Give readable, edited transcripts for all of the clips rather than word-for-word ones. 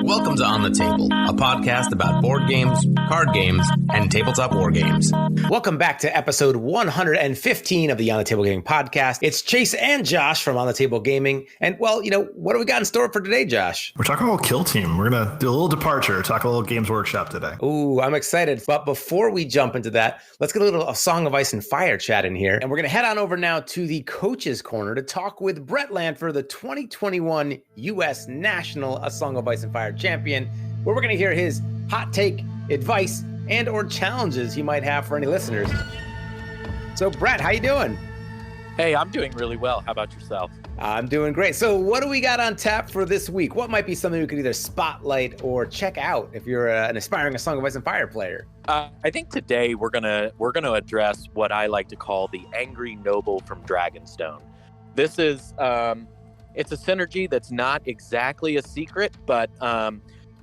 Welcome to On the Table, a podcast about board games, card games, and tabletop war games. Welcome back to episode 115 of the On the Table Gaming podcast. It's Chase and Josh from On the Table Gaming. And, well, what do we got in store for today, Josh? We're talking about Kill Team. We're going to do a little departure, talk a little Games Workshop today. Ooh, I'm excited. But before we jump into that, let's get a Song of Ice and Fire chat in here. And we're going to head on over now to the Coach's Corner to talk with Brett Lanpher, the 2021 U.S. National A Song of Ice and Fire champion, where we're going to hear his hot take, advice, and or challenges he might have for any listeners. So, Brett, how you doing? Hey, I'm doing really well. How about yourself? I'm doing great. So what do we got on tap for this week? What might be something we could either spotlight or check out if you're an aspiring A Song of Ice and Fire player? I think today we're gonna address what I like to call the Angry Noble from Dragonstone. This is it's a synergy that's not exactly a secret, but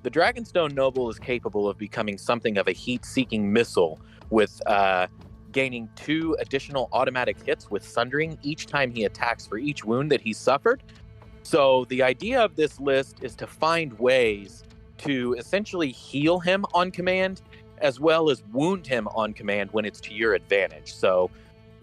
the Dragonstone Noble is capable of becoming something of a heat-seeking missile with gaining 2 additional automatic hits with Sundering each time he attacks for each wound that he suffered. So the idea of this list is to find ways to essentially heal him on command, as well as wound him on command when it's to your advantage. So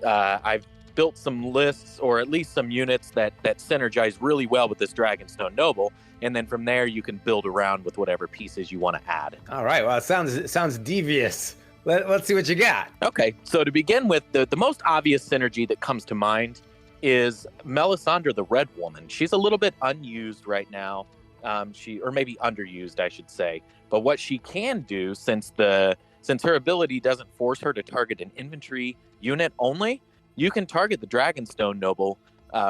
I've built some lists, or at least some units that synergize really well with this Dragonstone Noble, and then from there you can build around with whatever pieces you want to add. All right, well, it sounds devious. Let's see what you got. Okay, so to begin with, the most obvious synergy that comes to mind is Melisandre the Red Woman. She's a little bit unused right now, or maybe underused, I should say. But what she can do, since her ability doesn't force her to target an infantry unit only, you can target the Dragonstone Noble,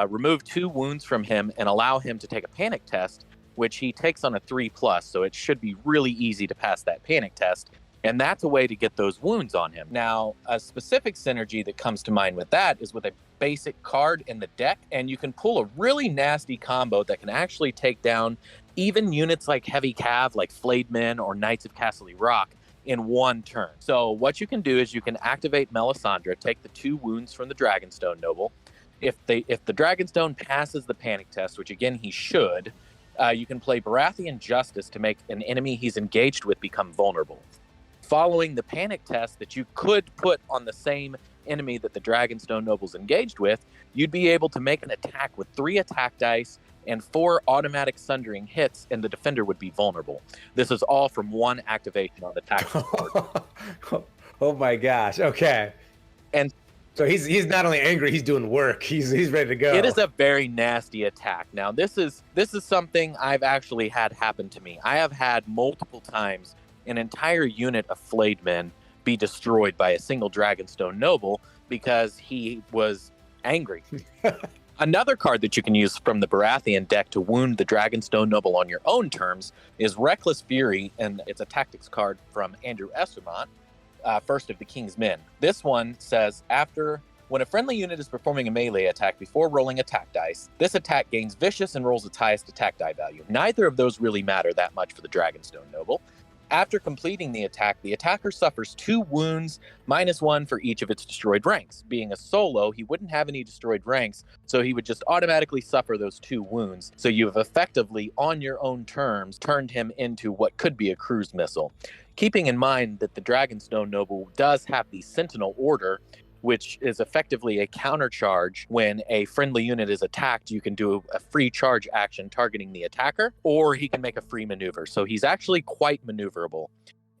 remove 2 wounds from him, and allow him to take a panic test, which he takes on a 3+, so it should be really easy to pass that panic test. And that's a way to get those wounds on him. Now, a specific synergy that comes to mind with that is with a basic card in the deck, and you can pull a really nasty combo that can actually take down even units like Heavy Cav, like Flayed Men or Knights of Castle Rock, in 1 turn. So what you can do is you can activate Melisandre, take the 2 wounds from the Dragonstone Noble. If the Dragonstone passes the panic test, which again he should, you can play Baratheon Justice to make an enemy he's engaged with become vulnerable. Following the panic test that you could put on the same enemy that the Dragonstone Noble's engaged with, you'd be able to make an attack with 3 attack dice and 4 automatic Sundering hits, and the defender would be vulnerable. This is all from 1 activation on the tactical board. Oh my gosh, okay. And so he's not only angry, he's doing work. He's ready to go. It is a very nasty attack. Now, this is something I've actually had happen to me. I have had multiple times an entire unit of Flayed Men be destroyed by a single Dragonstone Noble because he was angry. Another card that you can use from the Baratheon deck to wound the Dragonstone Noble on your own terms is Reckless Fury, and it's a tactics card from Andrew Essermont, First of the King's Men. This one says, when a friendly unit is performing a melee attack before rolling attack dice, this attack gains Vicious and rolls its highest attack die value. Neither of those really matter that much for the Dragonstone Noble. After completing the attack, the attacker suffers 2 wounds, -1 for each of its destroyed ranks. Being a solo, he wouldn't have any destroyed ranks, so he would just automatically suffer those 2 wounds. So you have effectively, on your own terms, turned him into what could be a cruise missile. Keeping in mind that the Dragonstone Noble does have the Sentinel Order, which is effectively a countercharge. When a friendly unit is attacked, you can do a free charge action targeting the attacker, or he can make a free maneuver. So he's actually quite maneuverable.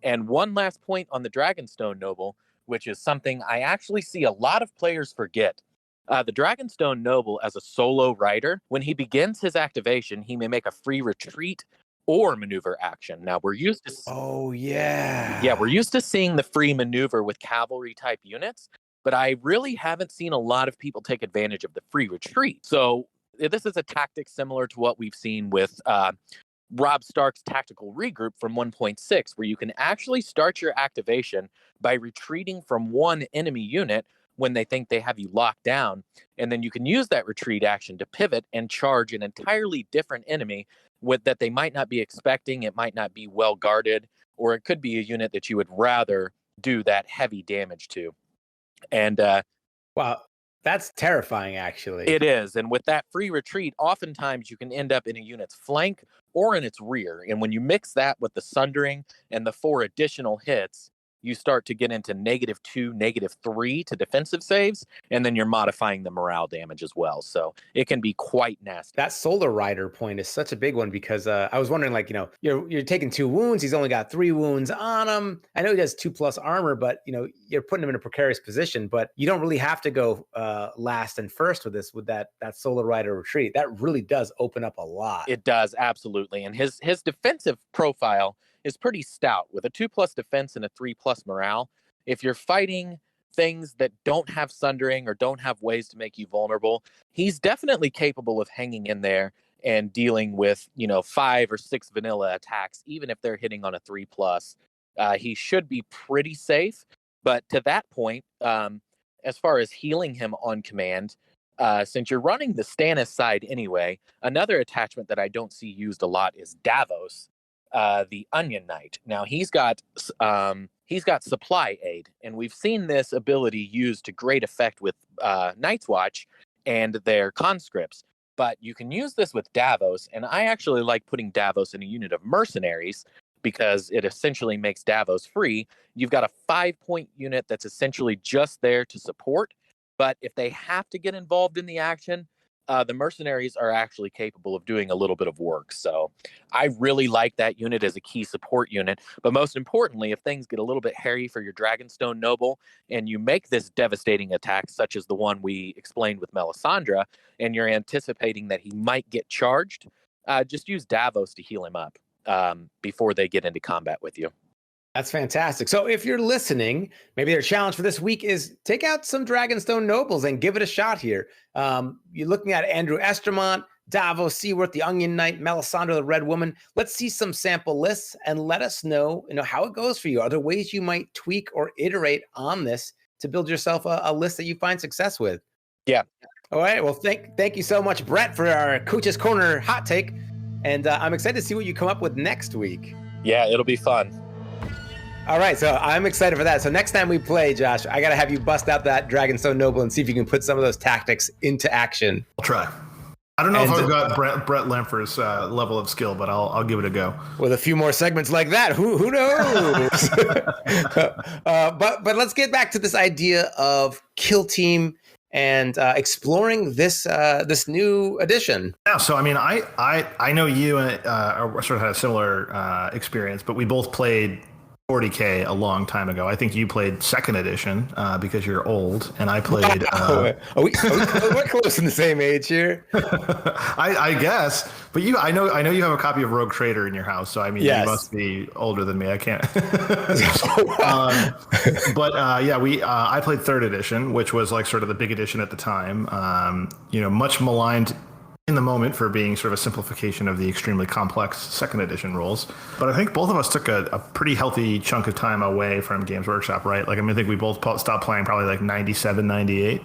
And one last point on the Dragonstone Noble, which is something I actually see a lot of players forget. The Dragonstone Noble, as a solo rider, when he begins his activation, he may make a free retreat or maneuver action. Now, we're used to... Oh, yeah. Yeah, we're used to seeing the free maneuver with cavalry-type units, but I really haven't seen a lot of people take advantage of the free retreat. So this is a tactic similar to what we've seen with Rob Stark's tactical regroup from 1.6, where you can actually start your activation by retreating from one enemy unit when they think they have you locked down. And then you can use that retreat action to pivot and charge an entirely different enemy that they might not be expecting. It might not be well guarded, or it could be a unit that you would rather do that heavy damage to. And wow, That's terrifying, actually. It is. And with that free retreat, oftentimes you can end up in a unit's flank or in its rear. And when you mix that with the sundering and the 4 additional hits, you start to get into -2, -3 to defensive saves, and then you're modifying the morale damage as well. So it can be quite nasty. That Solar Rider point is such a big one because I was wondering, like, you're taking 2 wounds. He's only got 3 wounds on him. I know he has 2+ armor, but you're putting him in a precarious position. But you don't really have to go last and first with this, with that Solar Rider retreat. That really does open up a lot. It does, absolutely. And his defensive profile is pretty stout with a 2+ defense and a 3+ morale. If you're fighting things that don't have sundering or don't have ways to make you vulnerable, he's definitely capable of hanging in there and dealing with 5 or 6 vanilla attacks, even if they're hitting on a 3+. He should be pretty safe. But to that point, as far as healing him on command, since you're running the Stannis side anyway, another attachment that I don't see used a lot is Davos, the Onion Knight. Now he's got supply aid, and we've seen this ability used to great effect with Night's Watch and their conscripts. But you can use this with Davos, and I actually like putting Davos in a unit of mercenaries because it essentially makes Davos free. You've got a 5-point unit that's essentially just there to support, but if they have to get involved in the action, the mercenaries are actually capable of doing a little bit of work. So I really like that unit as a key support unit. But most importantly, if things get a little bit hairy for your Dragonstone Noble and you make this devastating attack, such as the one we explained with Melisandre, and you're anticipating that he might get charged, just use Davos to heal him up before they get into combat with you. That's fantastic. So if you're listening, maybe their challenge for this week is take out some Dragonstone Nobles and give it a shot here. You're looking at Andrew Estermont, Davos Seaworth, the Onion Knight, Melisandre, the Red Woman. Let's see some sample lists and let us know, how it goes for you. Are there ways you might tweak or iterate on this to build yourself a list that you find success with? Yeah. All right. Well, thank you so much, Brett, for our Coach's Corner hot take. And I'm excited to see what you come up with next week. Yeah, it'll be fun. All right, so I'm excited for that. So next time we play, Josh, I got to have you bust out that Dragonstone Noble and see if you can put some of those tactics into action. I'll try. I don't know if I've got Brett Lanpher's level of skill, but I'll give it a go. With a few more segments like that, who knows? But let's get back to this idea of kill team and exploring this new edition. Yeah, so I mean, I know you sort of had a similar experience, but we both played 40k a long time ago. I think you played second edition because you're old, and I played. We're close in the same age here. I guess, but I know you have a copy of Rogue Trader in your house, so I mean, yes. You must be older than me. I can't. I played third edition, which was like sort of the big edition at the time. Much maligned in the moment for being sort of a simplification of the extremely complex second edition rules. But I think both of us took a pretty healthy chunk of time away from Games Workshop, right? Like, I mean, I think we both stopped playing probably like 97, 98.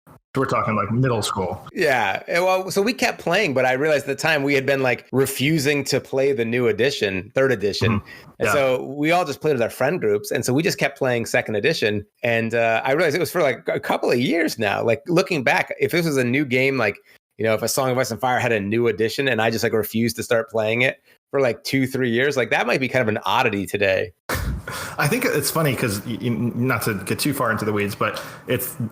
So we're talking like middle school. Yeah. Well, so we kept playing, but I realized at the time we had been like refusing to play the new edition, third edition. Mm-hmm. And so we all just played with our friend groups. And so we just kept playing second edition. And I realized it was for like a couple of years now. Like, looking back, if this was a new game, like, if a Song of Ice and Fire had a new edition and I just like refused to start playing it for like 2-3 years, like that might be kind of an oddity today. I think it's funny because, not to get too far into the weeds, but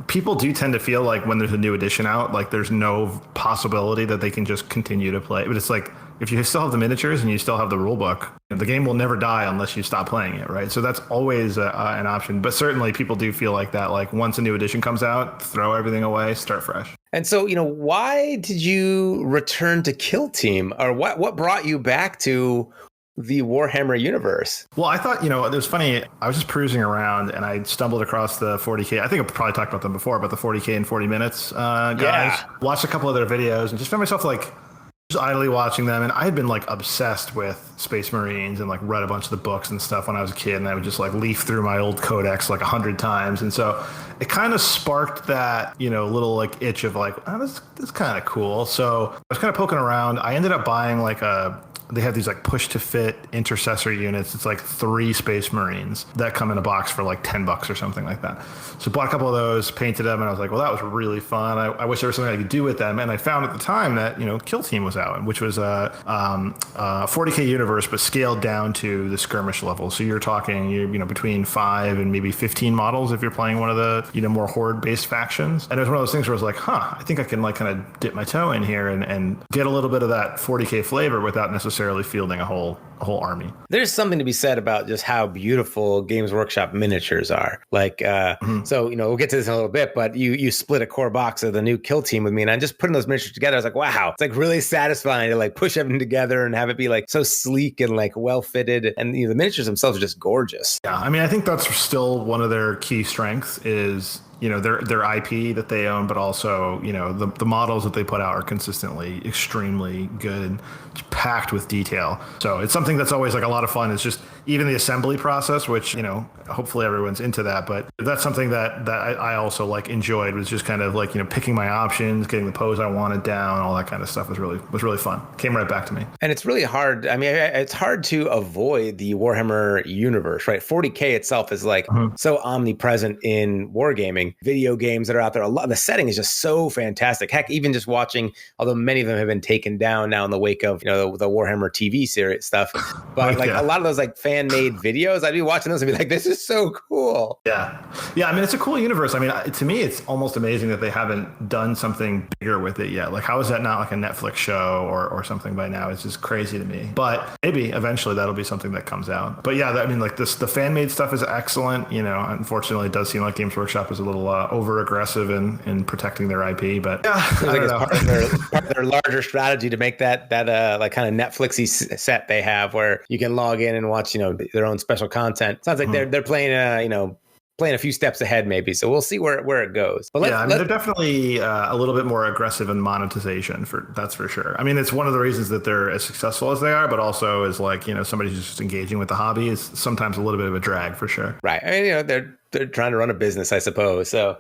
people do tend to feel like when there's a new edition out, like there's no possibility that they can just continue to play. But it's like, if you still have the miniatures and you still have the rule book, the game will never die unless you stop playing it, right? So that's always an option. But certainly people do feel like that, like once a new edition comes out, throw everything away, start fresh. And so, why did you return to Kill Team, or what brought you back to the Warhammer universe? Well, I thought, it was funny. I was just cruising around and I stumbled across the 40K. I think I've probably talked about them before, but the 40K in 40 minutes guys. Yeah. Watched a couple of their videos and just found myself like just idly watching them. And I had been like obsessed with Space Marines and like read a bunch of the books and stuff when I was a kid. And I would just like leaf through my old codex like 100 times. And so it kind of sparked that, little like itch of like, oh, this is kind of cool. So I was kind of poking around. I ended up buying like a they have these like push to fit intercessor units. It's like 3 Space Marines that come in a box for like $10 or something like that. So bought a couple of those, painted them, and I was like, well, that was really fun. I wish there was something I could do with them. And I found at the time that, Kill Team was out, which was a 40k universe, but scaled down to the skirmish level. So you're talking, between 5 and maybe 15 models if you're playing one of the, more horde-based factions. And it was one of those things where I was like, I think I can like kind of dip my toe in here and get a little bit of that 40k flavor without necessarily fielding a whole army. There's something to be said about just how beautiful Games Workshop miniatures are. Like, so, we'll get to this in a little bit, but you split a core box of the new Kill Team with me, and I'm just putting those miniatures together. I was like, wow, it's like really satisfying to like push everything together and have it be like so sleek and like well fitted. And the miniatures themselves are just gorgeous. Yeah, I mean, I think that's still one of their key strengths is their IP that they own, but also, the models that they put out are consistently extremely good, packed with detail. So it's something that's always like a lot of fun. It's just even the assembly process, which, hopefully everyone's into that. But that's something that I also like enjoyed, was just kind of like, picking my options, getting the pose I wanted down, all that kind of stuff was really fun. Came right back to me. And it's really hard. I mean, it's hard to avoid the Warhammer universe, right? 40K itself is like so omnipresent in wargaming. Video games that are out there, the setting is just so fantastic. Heck, even just watching, although many of them have been taken down now in the wake of the Warhammer TV series stuff, but a lot of those like fan-made videos, I'd be watching those and be like, this is so cool. Yeah. I mean, it's a cool universe. I mean, to me, it's almost amazing that they haven't done something bigger with it yet. Like, how is that not like a Netflix show or something by now? It's just crazy to me. But maybe eventually that'll be something that comes out. But yeah, I mean, like the fan-made stuff is excellent. Unfortunately, it does seem like Games Workshop is a little over aggressive in protecting their IP, but yeah, it's part of their larger strategy to make that like kind of Netflixy set they have where you can log in and watch their own special content. Sounds like they're playing a few steps ahead maybe, so we'll see where it goes. But they're definitely a little bit more aggressive in monetization, that's for sure. I mean, it's one of the reasons that they're as successful as they are, but also is like somebody who's just engaging with the hobby is sometimes a little bit of a drag for sure. Right. I mean, they're trying to run a business, I suppose. So,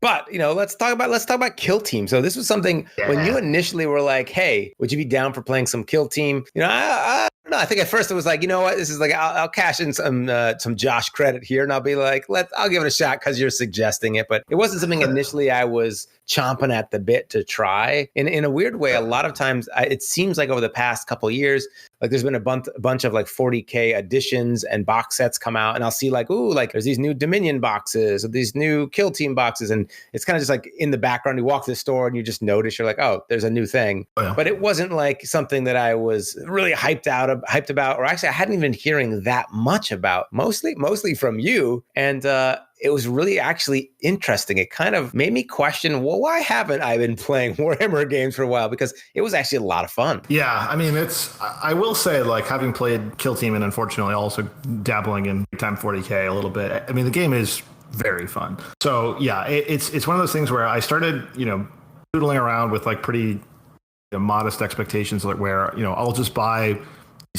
but let's talk about Kill Team. So this was something when you initially were like, "Hey, would you be down for playing some Kill Team?" I don't know. I think at first it was like, this is like I'll cash in some Josh credit here, and I'll be like, I'll give it a shot because you're suggesting it. But it wasn't something initially I was chomping at the bit to try. In a weird way, a lot of times it seems like over the past couple of years, like there's been a bunch of like 40K editions and box sets come out, and I'll see like, ooh, like there's these new Dominion boxes or these new Kill Team boxes, and it's kind of just like in the background. You walk to the store and you just notice, you're like, oh, there's a new thing. Oh, yeah. But it wasn't like something that I was really hyped about, or actually I hadn't even been hearing that much about. Mostly from you, and it was really actually interesting. It kind of made me question, well, why haven't I been playing Warhammer games for a while? Because it was actually a lot of fun. Yeah, I mean, I will say, like, having played Kill Team and unfortunately also dabbling in Big Time 40K a little bit, I mean, the game is very fun. So yeah, it's one of those things where I started, doodling around with like pretty modest expectations, like where, I'll just buy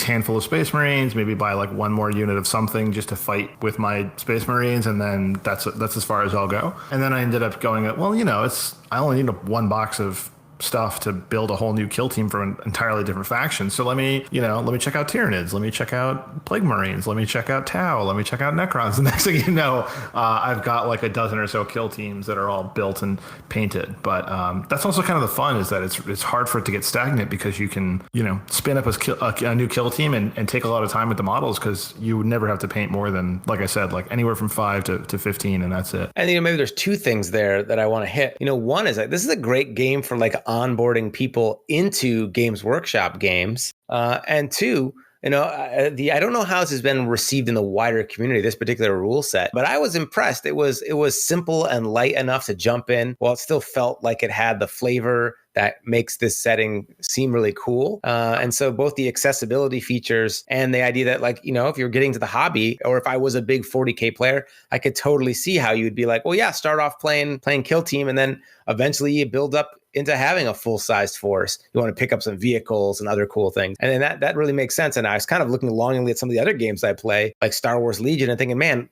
handful of Space Marines, maybe buy like one more unit of something just to fight with my Space Marines, and then that's as far as I'll go. And then I ended up going, well, I only need one box of stuff to build a whole new Kill Team for an entirely different faction. So let me check out Tyranids, let me check out Plague Marines, let me check out Tau, let me check out Necrons. The next thing you know, I've got like a dozen or so Kill Teams that are all built and painted. But that's also kind of the fun, is that it's hard for it to get stagnant, because you can spin up a new Kill Team and take a lot of time with the models, because you would never have to paint more than, like I said, like anywhere from 5 to 15, and that's it. And maybe there's two things there that I want to hit. One is like, this is a great game for like onboarding people into Games Workshop games, and two, I don't know how this has been received in the wider community, this particular rule set, but I was impressed. It was simple and light enough to jump in, while it still felt like it had the flavor that makes this setting seem really cool. And so both the accessibility features and the idea that, like, if you're getting to the hobby, or if I was a big 40K player, I could totally see how you'd be like, well, yeah, start off playing Kill Team, and then eventually you build up into having a full-sized force. You want to pick up some vehicles and other cool things. And then that really makes sense. And I was kind of looking longingly at some of the other games I play, like Star Wars Legion, and thinking, man,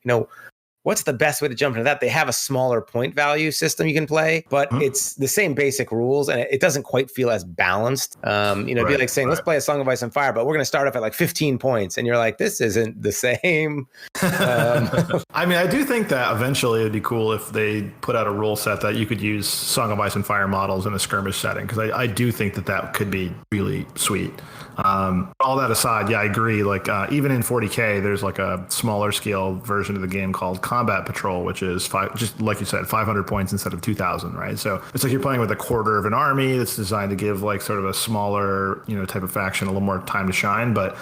what's the best way to jump into that? They have a smaller point value system you can play, but it's the same basic rules, and it doesn't quite feel as balanced. It'd be like saying, let's play a Song of Ice and Fire, but we're going to start off at like 15 points, and you're like, this isn't the same. I mean, I do think that eventually it'd be cool if they put out a rule set that you could use Song of Ice and Fire models in a skirmish setting, because I do think that could be really sweet. All that aside, yeah, I agree. Like even in 40k, there's like a smaller scale version of the game called Combat Patrol, which is just like you said, 500 points instead of 2,000, right? So it's like you're playing with a quarter of an army that's designed to give like sort of a smaller, type of faction a little more time to shine, but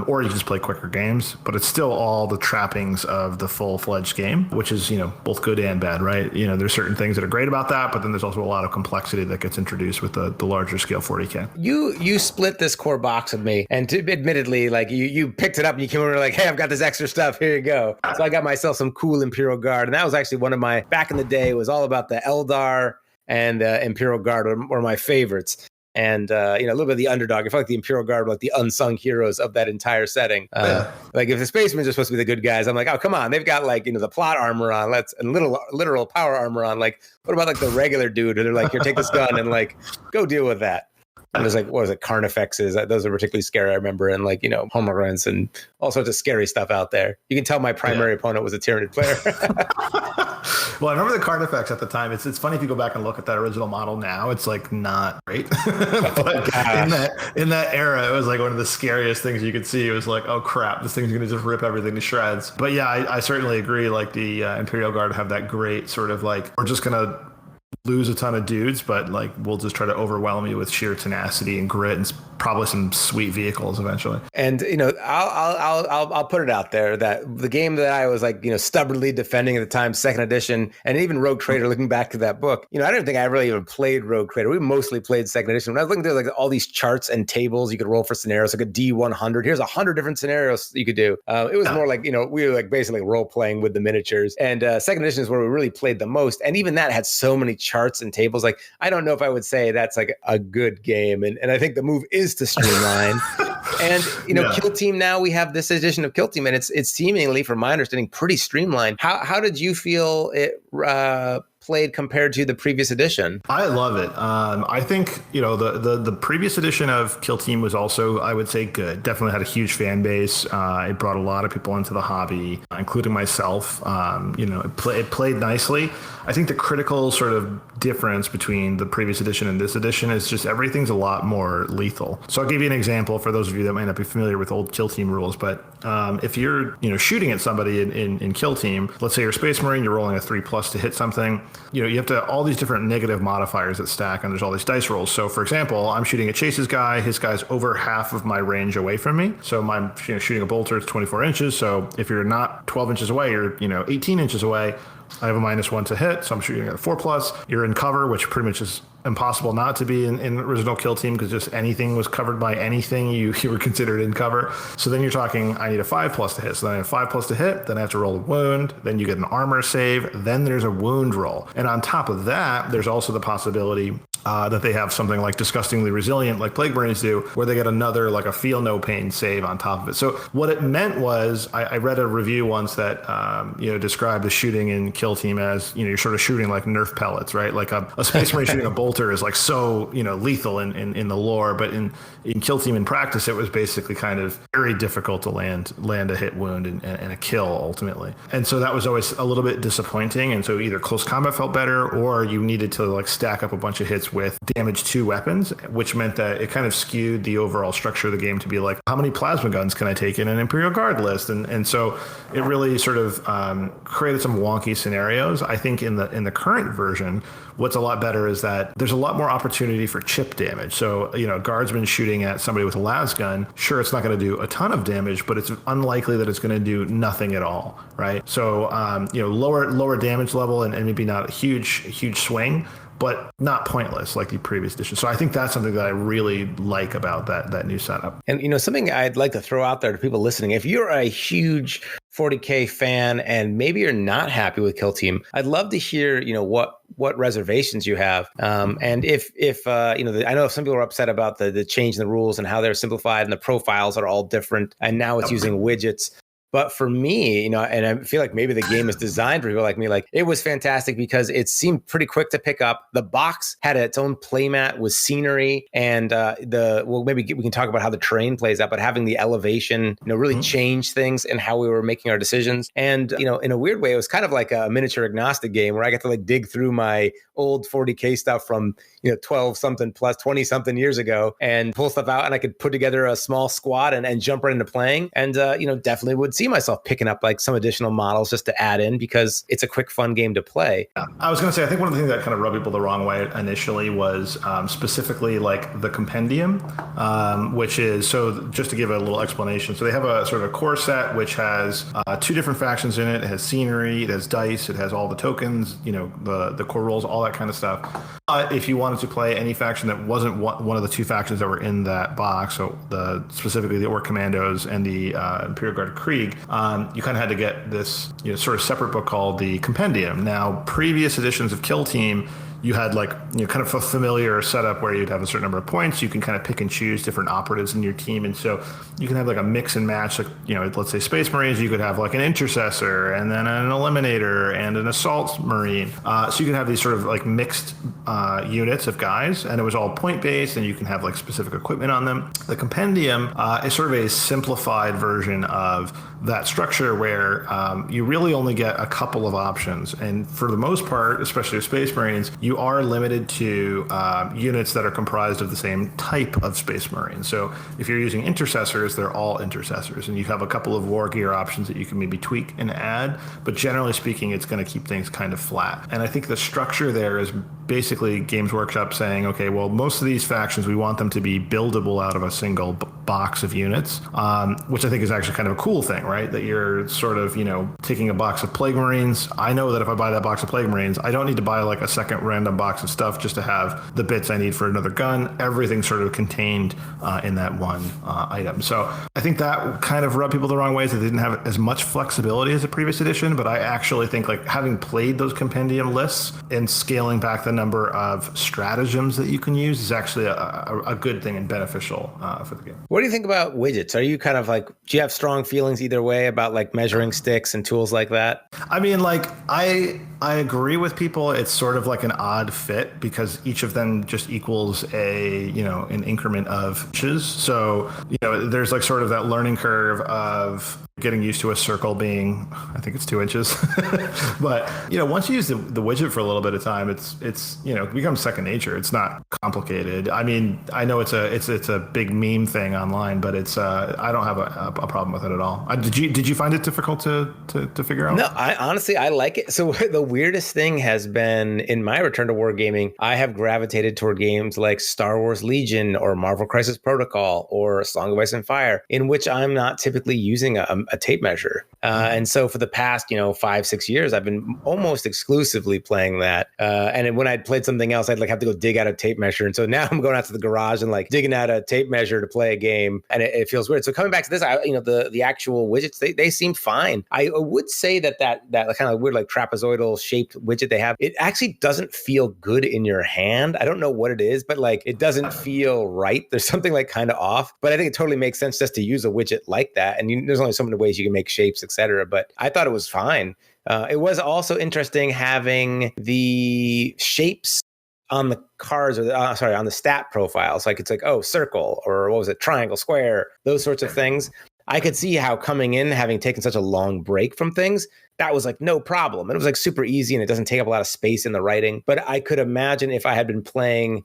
or you just play quicker games, but it's still all the trappings of the full-fledged game, which is, both good and bad, right? There's certain things that are great about that, but then there's also a lot of complexity that gets introduced with the larger scale 40k. You split this core box with me, and admittedly, like you picked it up and you came over like, hey, I've got this extra stuff, here you go. So I got myself some cool Imperial Guard, and that was actually one of my, back in the day, it was all about the Eldar and Imperial Guard were my favorites. And, a little bit of the underdog. I feel like the Imperial Guard were like the unsung heroes of that entire setting. Like if the Spacemen are supposed to be the good guys, I'm like, oh, come on. They've got like, the plot armor on, and literal power armor on. Like, what about like the regular dude? And they're like, here, take this gun and like, go deal with that. And there's like, what was it? Carnifexes. Those are particularly scary, I remember. And like, Homorants and all sorts of scary stuff out there. You can tell my primary opponent was a Tyranid player. Well, I remember the Carnifex at the time. It's funny if you go back and look at that original model now, it's like not great. But in that era, it was like one of the scariest things you could see. It was like, oh crap, this thing's going to just rip everything to shreds. But yeah, I certainly agree. Like the Imperial Guard have that great sort of like, we're just going to lose a ton of dudes, but like we'll just try to overwhelm you with sheer tenacity and grit and probably some sweet vehicles eventually. And I'll put it out there that the game that I was like stubbornly defending at the time, second edition, and even Rogue Trader, looking back to that book, I don't think I really even played Rogue Trader. We mostly played second edition. When I was looking through like all these charts and tables you could roll for scenarios, like a D100. Here's 100 different scenarios you could do. It was more like we were like basically role playing with the miniatures. And second edition is where we really played the most. And even that had so many charts and tables. Like I don't know if I would say that's like a good game. And I think the move is to streamline. And Kill Team, now we have this edition of Kill Team, and it's seemingly, from my understanding, pretty streamlined. How did you feel it played compared to the previous edition? I love it. I think the previous edition of Kill Team was also, I would say, good. Definitely had a huge fan base. It brought a lot of people into the hobby, including myself. It played nicely. I think the critical sort of difference between the previous edition and this edition is just everything's a lot more lethal. So I'll give you an example for those of you that might not be familiar with old Kill Team rules. But if you're shooting at somebody in Kill Team, let's say you're a Space Marine, you're rolling a 3+ to hit something. You have to all these different negative modifiers that stack, and there's all these dice rolls. So for example, I'm shooting at Chase's guy. His guy's over half of my range away from me. So I'm shooting a bolter, it's 24 inches. So if you're not 12 inches away, you're 18 inches away. I have a -1 to hit, so I'm shooting at a 4+. You're in cover, which pretty much is impossible not to be in original Kill Team, because just anything was covered by anything, you were considered in cover. So then you're talking, I need a 5+ to hit. So then I have 5+ to hit, then I have to roll a wound, then you get an armor save, then there's a wound roll. And on top of that, there's also the possibility that they have something like Disgustingly Resilient, like Plague Marines do, where they get another, like a Feel No Pain save on top of it. So what it meant was, I read a review once that, described the shooting in Kill Team as, you're sort of shooting like Nerf pellets, right? Like a Space Marine shooting a bolter is like so, lethal in the lore, but in Kill Team in practice, it was basically kind of very difficult to land a hit wound and a kill ultimately. And so that was always a little bit disappointing. And so either close combat felt better, or you needed to like stack up a bunch of hits with damage to weapons, which meant that it kind of skewed the overall structure of the game to be like, how many plasma guns can I take in an Imperial Guard list? And so it really sort of created some wonky scenarios. I think in the current version, what's a lot better is that there's a lot more opportunity for chip damage. So, a guardsman shooting at somebody with a las gun, sure, it's not going to do a ton of damage, but it's unlikely that it's going to do nothing at all, right? So, lower damage level and maybe not a huge swing, but not pointless like the previous edition. So I think that's something that I really like about that new setup. And something I'd like to throw out there to people listening, if you're a huge 40k fan and maybe you're not happy with Kill Team, I'd love to hear what reservations you have. And if I know some people are upset about the change in the rules and how they're simplified and the profiles are all different, and now it's using widgets. But for me, and I feel like maybe the game is designed for people like me, like it was fantastic because it seemed pretty quick to pick up. The box had its own playmat with scenery, and maybe we can talk about how the terrain plays out, but having the elevation, really change things and how we were making our decisions. And, in a weird way, it was kind of like a miniature agnostic game where I get to like dig through my old 40K stuff from, 12 something plus 20 something years ago and pull stuff out, and I could put together a small squad and jump right into playing. And, definitely would see myself picking up like some additional models just to add in because it's a quick, fun game to play. I was going to say, I think one of the things that kind of rubbed people the wrong way initially was specifically like the compendium, which is, so just to give a little explanation. So they have a sort of a core set, which has 2 different factions in it. It has scenery, it has dice, it has all the tokens, the core rolls, all that kind of stuff. If you wanted to play any faction that wasn't one of the 2 factions that were in that box, so specifically the Orc Commandos and the Imperial Guard Krieg, you kind of had to get this sort of separate book called the Compendium. Now, previous editions of Kill Team, you had like kind of a familiar setup where you'd have a certain number of points. You can kind of pick and choose different operatives in your team, and so you can have like a mix and match. Like let's say Space Marines, you could have like an intercessor and then an eliminator and an assault marine. So you can have these sort of like mixed units of guys, and it was all point based, and you can have like specific equipment on them. The Compendium is sort of a simplified version of that structure where you really only get a couple of options, and for the most part, especially with Space Marines, you are limited to units that are comprised of the same type of Space Marine. So if you're using intercessors, they're all intercessors, and you have a couple of war gear options that you can maybe tweak and add, but generally speaking, it's going to keep things kind of flat. And I think the structure there is basically Games Workshop saying, okay, well, most of these factions, we want them to be buildable out of a single box of units, which I think is actually kind of a cool thing, right? That you're sort of, taking a box of Plague Marines. I know that if I buy that box of Plague Marines, I don't need to buy like a second random box of stuff just to have the bits I need for another gun. Everything's sort of contained in that one item. So I think that kind of rubbed people the wrong way, is that they didn't have as much flexibility as the previous edition, but I actually think like having played those compendium lists and scaling back the number of stratagems that you can use is actually a good thing and beneficial for the game. What do you think about widgets? Are you kind of like, do you have strong feelings either way about like measuring sticks and tools like that? I mean, like I agree with people. It's sort of like an odd fit because each of them just equals an increment of inches. So, there's like sort of that learning curve of getting used to a circle being, I think it's 2 inches. But, once you use the widget for a little bit of time, it becomes second nature. It's not complicated. I mean, I know it's a big meme thing online, but I don't have a problem with it at all. Did you find it difficult to figure out? No, I like it. So the weirdest thing has been in my return to wargaming, I have gravitated toward games like Star Wars Legion or Marvel Crisis Protocol or Song of Ice and Fire, in which I'm not typically using a tape measure. And so for the past, 5-6 years, I've been almost exclusively playing that. And when I'd played something else, I'd like have to go dig out a tape measure. And so now I'm going out to the garage and like digging out a tape measure to play a game. And it feels weird. So coming back to this, the actual widgets, they seem fine. I would say that kind of weird, like trapezoidal shaped widget they have, it actually doesn't feel good in your hand. I don't know what it is, but like it doesn't feel right. There's something like kind of off, but I think it totally makes sense just to use a widget like that. And there's only so many ways you can make shapes, etc. But I thought it was fine. It was also interesting having the shapes on the cards or on the stat profiles. Like it's like, oh, circle, or what was it? Triangle, square, those sorts of things. I could see how coming in, having taken such a long break from things, that was like no problem. And it was like super easy and it doesn't take up a lot of space in the writing. But I could imagine if I had been playing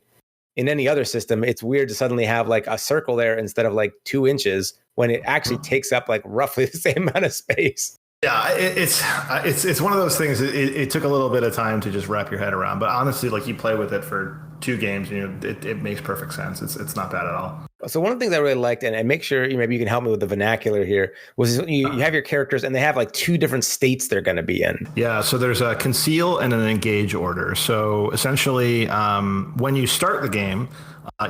in any other system, it's weird to suddenly have like a circle there instead of like 2 inches when it actually takes up like roughly the same amount of space. Yeah, it's one of those things. It took a little bit of time to just wrap your head around, but honestly, like you play with it for 2 games, it makes perfect sense. It's not bad at all. So one of the things I really liked, and make sure maybe you can help me with the vernacular here, was you have your characters and they have like 2 different states they're going to be in. Yeah, so there's a conceal and an engage order. So essentially, when you start the game,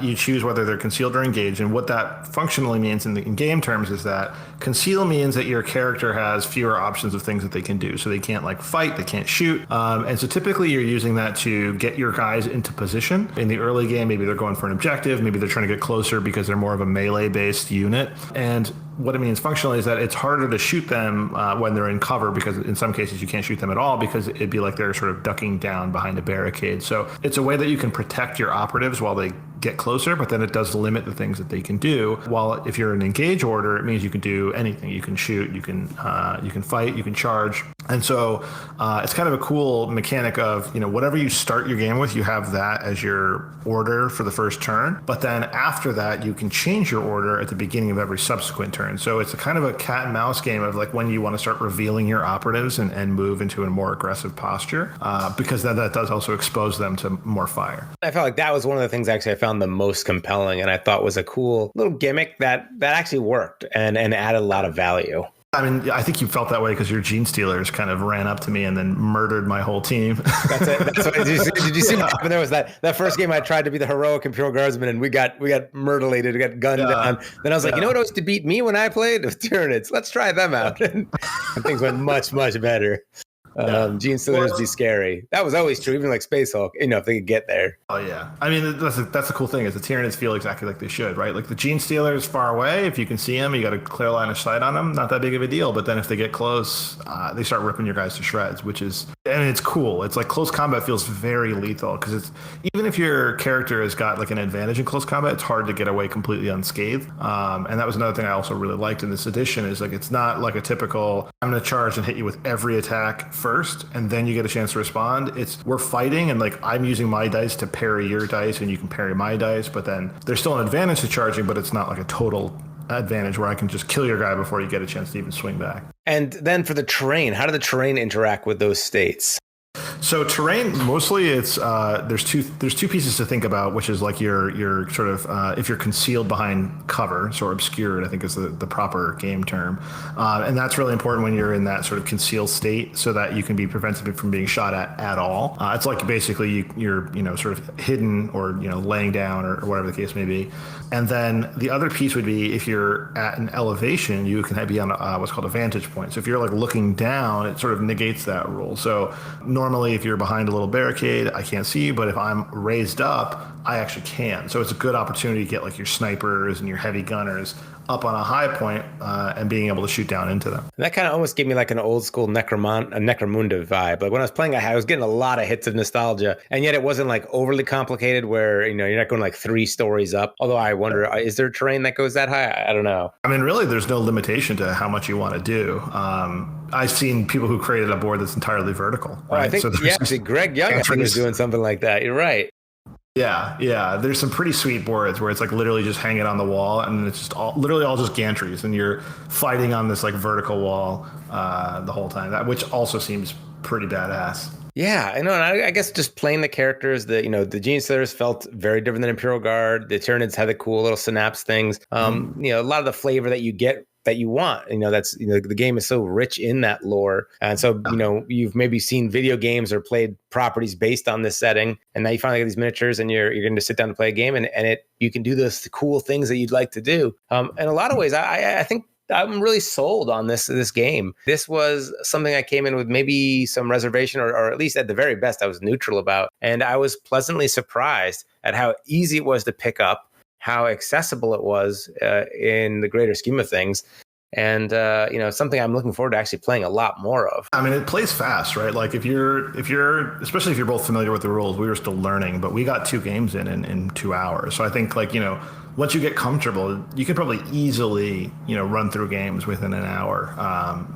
You choose whether they're concealed or engaged, and what that functionally means in game terms is that conceal means that your character has fewer options of things that they can do. So they can't like fight, they can't shoot, and so typically you're using that to get your guys into position. In the early game, maybe they're going for an objective, maybe they're trying to get closer because they're more of a melee-based unit. And what it means functionally is that it's harder to shoot them when they're in cover, because in some cases you can't shoot them at all because it'd be like they're sort of ducking down behind a barricade. So it's a way that you can protect your operatives while they get closer, but then it does limit the things that they can do. While if you're an engage order, it means you can do anything. You can shoot, you can fight, you can charge. And so it's kind of a cool mechanic of, whatever you start your game with, you have that as your order for the first turn. But then after that, you can change your order at the beginning of every subsequent turn. So it's a kind of a cat and mouse game of like when you want to start revealing your operatives and move into a more aggressive posture, because that does also expose them to more fire. I felt like that was one of the things actually I found the most compelling and I thought was a cool little gimmick that actually worked and added a lot of value. I mean, I think you felt that way because your Gene Stealers kind of ran up to me and then murdered my whole team. That's it. Did you see what happened? There was that first game I tried to be the heroic Imperial Guardsman and we got murderlated, we got gunned down. Then I was like, you know what else to beat me when I played? It was Tyranids. Let's try them out. And things went much, much better. Gene Stealers be scary. That was always true, even like Space Hulk, if they could get there. Oh yeah, I mean that's the cool thing is the Tyranids feel exactly like they should, right? Like the Gene Stealers far away, if you can see them, you got a clear line of sight on them, not that big of a deal. But then if they get close, they start ripping your guys to shreds, and it's cool. It's like close combat feels very lethal because it's even if your character has got like an advantage in close combat, it's hard to get away completely unscathed. And that was another thing I also really liked in this edition is like it's not like a typical I'm going to charge and hit you with every attack first and then you get a chance to respond. We're fighting and like I'm using my dice to parry your dice and you can parry my dice, but then there's still an advantage to charging, but it's not like a total advantage where I can just kill your guy before you get a chance to even swing back. And then for the terrain, how do the terrain interact with those states? So terrain, mostly it's there's two pieces to think about, which is like your sort of if you're concealed behind cover, or obscured, I think is the proper game term, and that's really important when you're in that sort of concealed state, so that you can be prevented from being shot at all. It's like basically you're sort of hidden or laying down or whatever the case may be. And then the other piece would be if you're at an elevation, you can be on what's called a vantage point. So if you're like looking down, it sort of negates that rule. So normally if you're behind a little barricade, I can't see you, but if I'm raised up, I actually can. So it's a good opportunity to get like your snipers and your heavy gunners up on a high point and being able to shoot down into them. And that kind of almost gave me like an old school Necromunda vibe. Like when I was playing, I was getting a lot of hits of nostalgia, and yet it wasn't like overly complicated where, you're not going like 3 stories up. Although I wonder, is there terrain that goes that high? I don't know. I mean, really, there's no limitation to how much you want to do. I've seen people who created a board that's entirely vertical. Right? I think, actually, Greg Young I think is doing something like that. You're right. Yeah. There's some pretty sweet boards where it's like literally just hanging on the wall, and it's just literally all just gantries, and you're fighting on this like vertical wall the whole time. Which also seems pretty badass. Yeah, I know. And I guess just playing the characters, the Gene Stealers felt very different than Imperial Guard. The Tyranids had the cool little synapse things. A lot of the flavor that you get that you want. That's the game is so rich in that lore, and so you've maybe seen video games or played properties based on this setting, and now you finally get these miniatures, and you're going to sit down to play a game, and you can do those cool things that you'd like to do. In a lot of ways, I think I'm really sold on this game. This was something I came in with maybe some reservation, or at least at the very best, I was neutral about. And I was pleasantly surprised at how easy it was to pick up, how accessible it was in the greater scheme of things. And, something I'm looking forward to actually playing a lot more of. I mean, it plays fast, right? Like if you're, especially if you're both familiar with the rules, we were still learning, but we got 2 games in 2 hours. So I think once you get comfortable, you can probably easily, run through games within an hour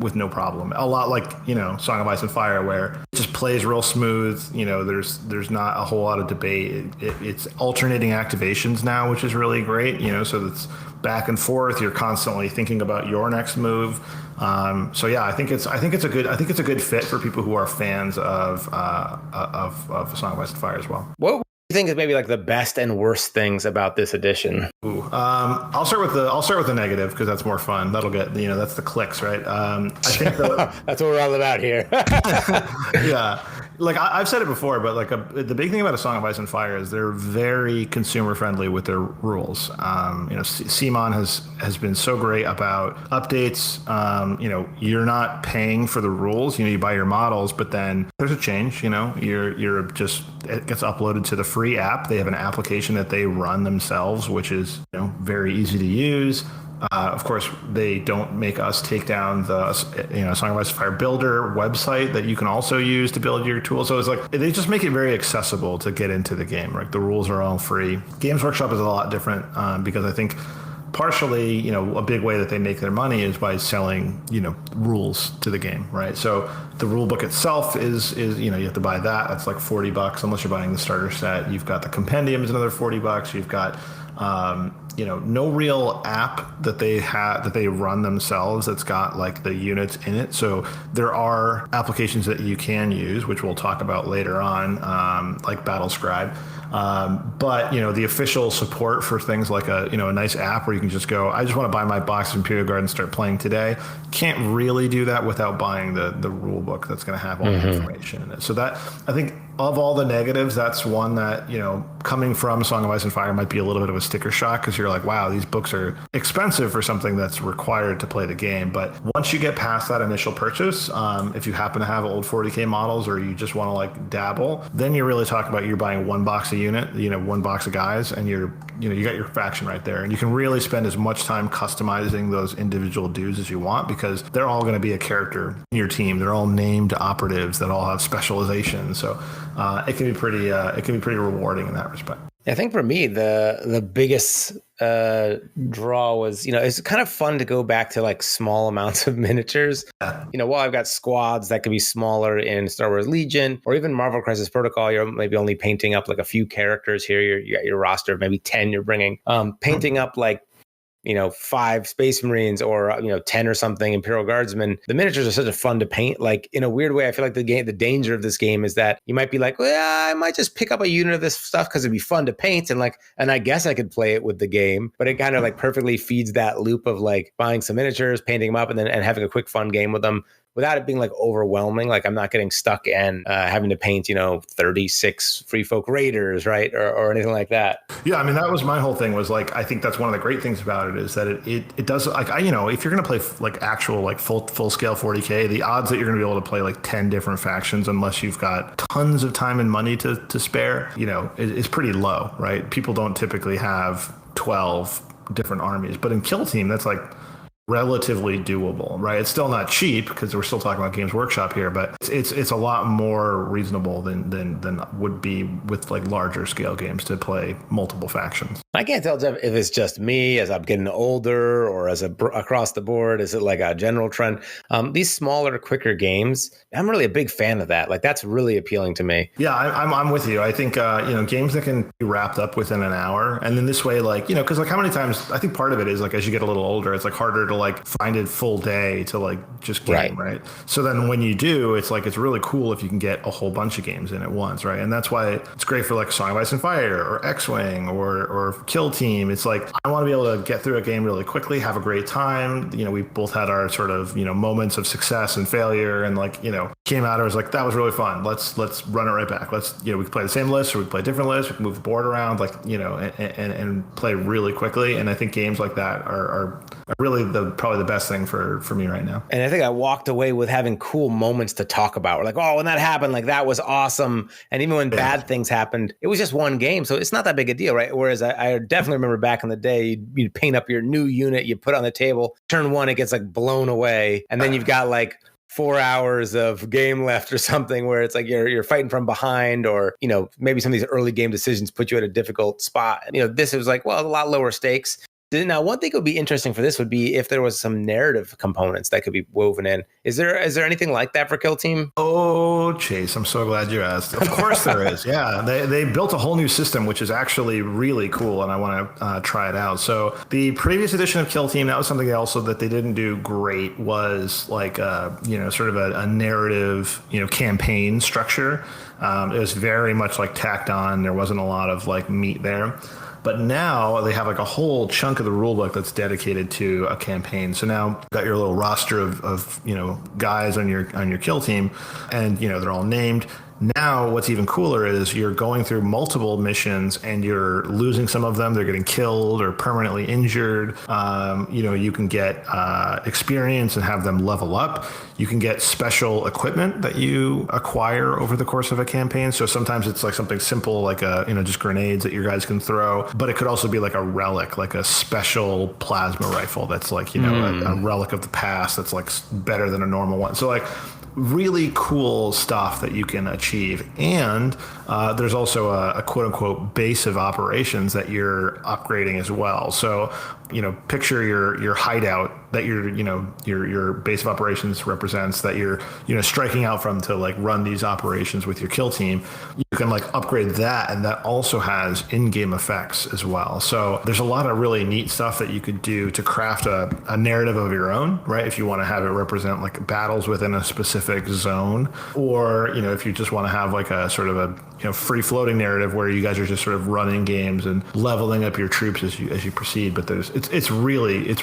with no problem. A lot like, Song of Ice and Fire, where it just plays real smooth. There's not a whole lot of debate. It's alternating activations now, which is really great. So it's back and forth. You're constantly thinking about your next move. So yeah, I think it's a good fit for people who are fans of Song of Ice and Fire as well. What do you think is maybe like the best and worst things about this edition? I'll start with the negative because that's more fun. That'll get that's the clicks, right? I think that's what we're all about here. like I've said it before, but like the big thing about A Song of Ice and Fire is they're very consumer friendly with their rules. CMON has been so great about updates. You're not paying for the rules. You buy your models, but then there's a change. You're just, it gets uploaded to the free app. They have an application that they run themselves, which is very easy to use. Of course, they don't make us take down the Song of Ice and Fire Builder website that you can also use to build your tools. So it's like they just make it very accessible to get into the game. Right, the rules are all free. Games Workshop is a lot different because I think partially, a big way that they make their money is by selling, rules to the game, right? So the rule book itself is you have to buy that. That's like $40 unless you're buying the starter set. You've got the compendium is another $40. You've got no real app that they run themselves that's got like the units in it. So there are applications that you can use, which we'll talk about later on, like Battlescribe. But the official support for things like a nice app where you can just go, I just want to buy my box of Imperial Guard and start playing today. Can't really do that without buying the rule book that's going to have all the information in it. So that, I think, of all the negatives, that's one that, coming from Song of Ice and Fire might be a little bit of a sticker shock because you're like, wow, these books are expensive for something that's required to play the game. But once you get past that initial purchase, if you happen to have old 40k models or you just want to like dabble, then you're really talking about you're buying one box a unit, one box of guys, and you got your faction right there. And you can really spend as much time customizing those individual dudes as you want because they're all going to be a character in your team. They're all named operatives that all have specializations. So it can be pretty rewarding in that respect. I think for me, the biggest draw was, it's kind of fun to go back to like small amounts of miniatures. While I've got squads that could be smaller in Star Wars Legion or even Marvel Crisis Protocol, you're maybe only painting up like a few characters here. You got your roster of maybe 10 you're bringing. Painting up like 5 Space Marines or 10 or something Imperial Guardsmen. The miniatures are such a fun to paint. Like in a weird way, I feel like the danger of this game is that you might be like, well, I might just pick up a unit of this stuff because it'd be fun to paint, and I guess I could play it with the game. But it kind of like perfectly feeds that loop of like buying some miniatures, painting them up, and having a quick fun game with them, without it being like overwhelming. Like I'm not getting stuck and having to paint, 36 Free Folk Raiders, right? Or anything like that. Yeah. I mean, that was my whole thing was like, I think that's one of the great things about it is that it does like, if you're going to play like actual, like full scale 40K, the odds that you're going to be able to play like 10 different factions, unless you've got tons of time and money to spare, is pretty low, right? People don't typically have 12 different armies, but in Kill Team, that's like relatively doable, right? It's still not cheap because we're still talking about Games Workshop here, but it's a lot more reasonable than would be with like larger scale games to play multiple factions. I can't tell, Jeff, if it's just me as I'm getting older or as across the board. Is it like a general trend? These smaller, quicker games, I'm really a big fan of that. Like that's really appealing to me. Yeah, I'm with you. I think games that can be wrapped up within an hour, and then this way, like because like how many times I think part of it is like as you get a little older, it's like harder to like find a full day to like just game, right? So then when you do, it's like it's really cool if you can get a whole bunch of games in at once, right? And that's why it's great for like Song of Ice and Fire or X-Wing or Kill Team. It's like I want to be able to get through a game really quickly, have a great time. We both had our sort of moments of success and failure, and like came out. I was like, that was really fun. Let's run it right back. Let's we can play the same list or we can play different lists. We can move the board around, like and play really quickly. And I think games like that are really probably the best thing for me right now. And I think I walked away with having cool moments to talk about. We're like, oh, when that happened, like that was awesome. And even when bad things happened, it was just one game. So it's not that big a deal, right? Whereas I definitely remember back in the day, you'd paint up your new unit, you put it on the table, turn one, it gets like blown away. And then you've got like 4 hours of game left or something where it's like you're fighting from behind, or maybe some of these early game decisions put you at a difficult spot. This was like, well, a lot lower stakes. Now, one thing that would be interesting for this would be if there was some narrative components that could be woven in. Is there anything like that for Kill Team? Oh, Chase, I'm so glad you asked. Of course there is. Yeah, they built a whole new system, which is actually really cool, and I want to try it out. So the previous edition of Kill Team, that was something also that they didn't do great, was like sort of a narrative campaign structure. It was very much like tacked on. There wasn't a lot of like meat there. But now they have like a whole chunk of the rulebook that's dedicated to a campaign. So now you've got your little roster of guys on your kill team, and they're all named. Now, what's even cooler is you're going through multiple missions and you're losing some of them. They're getting killed or permanently injured. You can get experience and have them level up. You can get special equipment that you acquire over the course of a campaign. So sometimes it's like something simple, like just grenades that your guys can throw. But it could also be like a relic, like a special plasma rifle that's like, a relic of the past that's like better than a normal one. So like really cool stuff that you can achieve. And there's also a quote unquote base of operations that you're upgrading as well. So, picture your hideout that your base of operations represents, that you're, striking out from to like run these operations with your kill team. You can like upgrade that. And that also has in-game effects as well. So there's a lot of really neat stuff that you could do to craft a narrative of your own, right? If you want to have it represent like battles within a specific zone, or, if you just want to have like a sort of a, free floating narrative where you guys are just sort of running games and leveling up your troops as you proceed. But it's really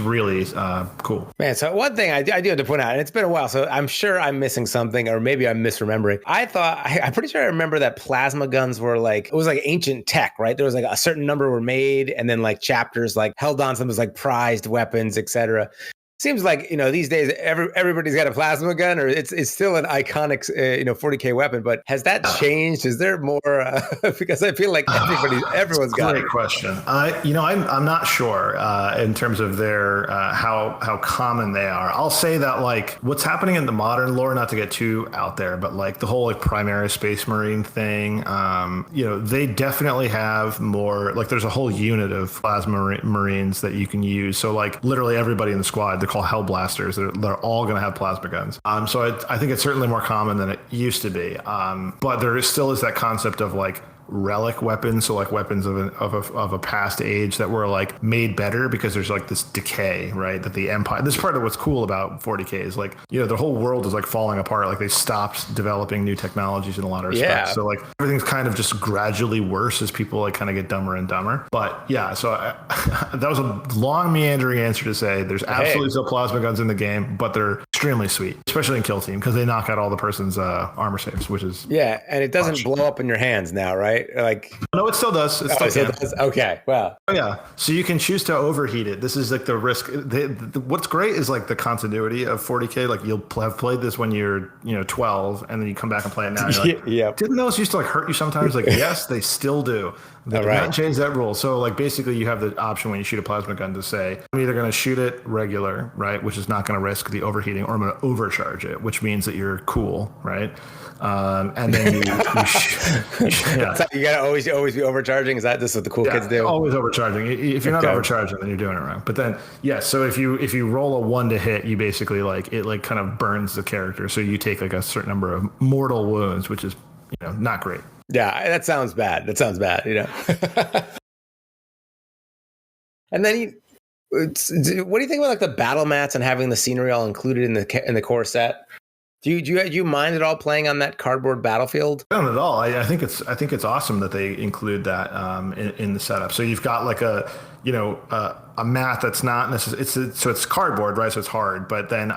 cool. Man, so one thing I do have to point out, and it's been a while, so I'm sure I'm missing something, or maybe I'm misremembering. I'm pretty sure I remember that plasma guns were like, it was like ancient tech, right? There was like a certain number were made, and then like chapters like held on to them as like prized weapons, etc. Seems like, these days everybody's got a plasma gun, or it's still an iconic 40k weapon, but has that changed? Is there more because I feel like everyone's got it. Great question. I'm not sure in terms of their how common they are. I'll say that like what's happening in the modern lore, not to get too out there, but like the whole like primary space marine thing, they definitely have more, like there's a whole unit of plasma marines that you can use. So like literally everybody in the squad, they're called Hellblasters. They're all going to have plasma guns. So I think it's certainly more common than it used to be. But there still is that concept of like relic weapons, so like weapons of a past age that were like made better because there's like this decay, right? That the Empire, this is part of what's cool about 40k is like, the whole world is like falling apart. Like they stopped developing new technologies in a lot of respects. Yeah. So like everything's kind of just gradually worse as people like kind of get dumber and dumber. But yeah, so that was a long meandering answer to say there's absolutely still plasma guns in the game, but they're extremely sweet, especially in Kill Team, because they knock out all the person's armor saves, which is and it doesn't blow up in your hands now, right? Like, no, it still does. It still does. Okay, wow. Oh, yeah. So you can choose to overheat it. This is like the risk. What's great is like the continuity of 40k. Like you'll have played this when you're 12, and then you come back and play it now. You're like, didn't those used to like hurt you sometimes? Like yes, they still do. They did not change that rule. So like basically you have the option when you shoot a plasma gun to say I'm either going to shoot it regular, right, which is not going to risk the overheating, or I'm going to overcharge it, which means that you're cool, right? And then you gotta always be overcharging. Is that this is what the cool kids do? Always overcharging. If you're not overcharging, then you're doing it wrong. But then so if you roll a 1 to hit, you basically like it like kind of burns the character. So you take like a certain number of mortal wounds, which is not great. Yeah, that sounds bad. And then what do you think about like the battle mats and having the scenery all included in the core set? Do you mind at all playing on that cardboard battlefield? Not at all. I think it's awesome that they include that in the setup. So you've got like a mat that's not necessarily it's cardboard, right? So it's hard, but then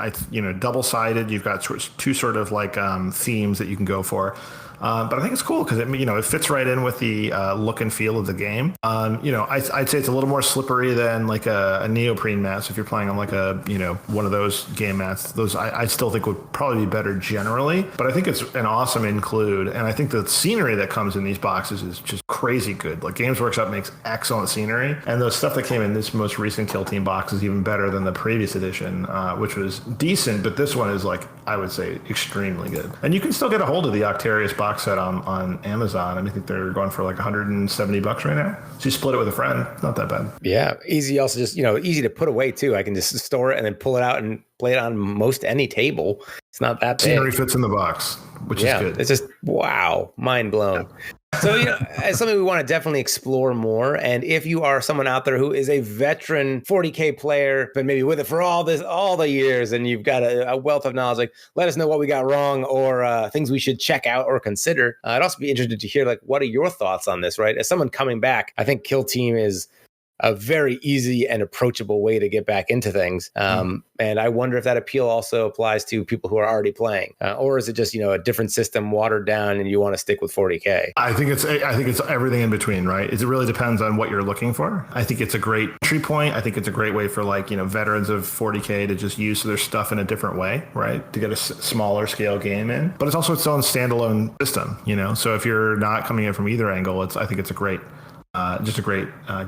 double sided. You've got two sort of like themes that you can go for. But I think it's cool because it fits right in with the look and feel of the game. I'd say it's a little more slippery than like a neoprene mat. So if you're playing on like a one of those game mats, those I still think would probably be better generally. But I think it's an awesome include, and I think the scenery that comes in these boxes is just crazy good. Like Games Workshop makes excellent scenery, and the stuff that came in this most recent Kill Team box is even better than the previous edition, which was decent. But this one is like I would say extremely good, and you can still get a hold of the Octarius box set on Amazon. I think they're going for like $170 right now. So you split it with a friend. Not that bad. Yeah. Easy. Also just, easy to put away too. I can just store it and then pull it out and play it on most any table. It's not that big. Scenery fits in the box, which is good. It's just, wow. Mind blown. Yeah. So, it's something we want to definitely explore more. And if you are someone out there who is a veteran 40K player, but maybe with it for all the years, and you've got a wealth of knowledge, like let us know what we got wrong or things we should check out or consider. I'd also be interested to hear, like, what are your thoughts on this, right? As someone coming back, I think Kill Team is a very easy and approachable way to get back into things. And I wonder if that appeal also applies to people who are already playing, or is it just, a different system watered down and you want to stick with 40K? I think it's everything in between, right? It really depends on what you're looking for. I think it's a great entry point. I think it's a great way for veterans of 40K to just use their stuff in a different way, right? To get a smaller scale game in, but it's also its own standalone system, So if you're not coming in from either angle, I think it's a great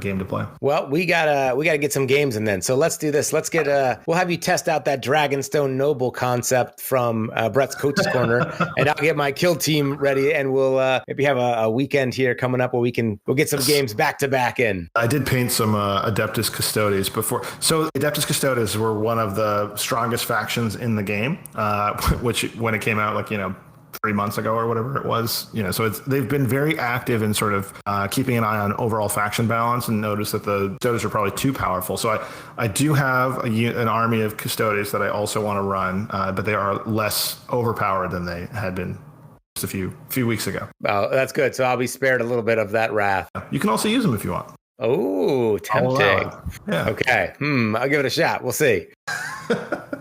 game to play. Well, we gotta get some games in then. So let's do this. Let's get we'll have you test out that Dragonstone Noble concept from Brett's Coach's Corner, and I'll get my kill team ready, and we'll maybe have a weekend here coming up where we'll get some games back to back in. I did paint some Adeptus Custodes before. So Adeptus Custodes were one of the strongest factions in the game, which when it came out, 3 months ago or whatever it was, so they've been very active in sort of keeping an eye on overall faction balance, and notice that the Custodes are probably too powerful. So I do have an army of Custodes that I also want to run, but they are less overpowered than they had been just a few weeks ago. Oh, that's good. So I'll be spared a little bit of that wrath. You can also use them if you want. Oh, tempting. Yeah. Okay. I'll give it a shot. We'll see.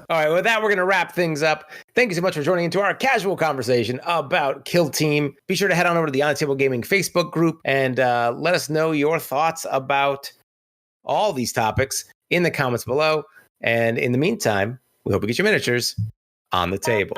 All right, with that, we're going to wrap things up. Thank you so much for joining into our casual conversation about Kill Team. Be sure to head on over to the On the Table Gaming Facebook group and let us know your thoughts about all these topics in the comments below. And in the meantime, we hope you get your miniatures on the table.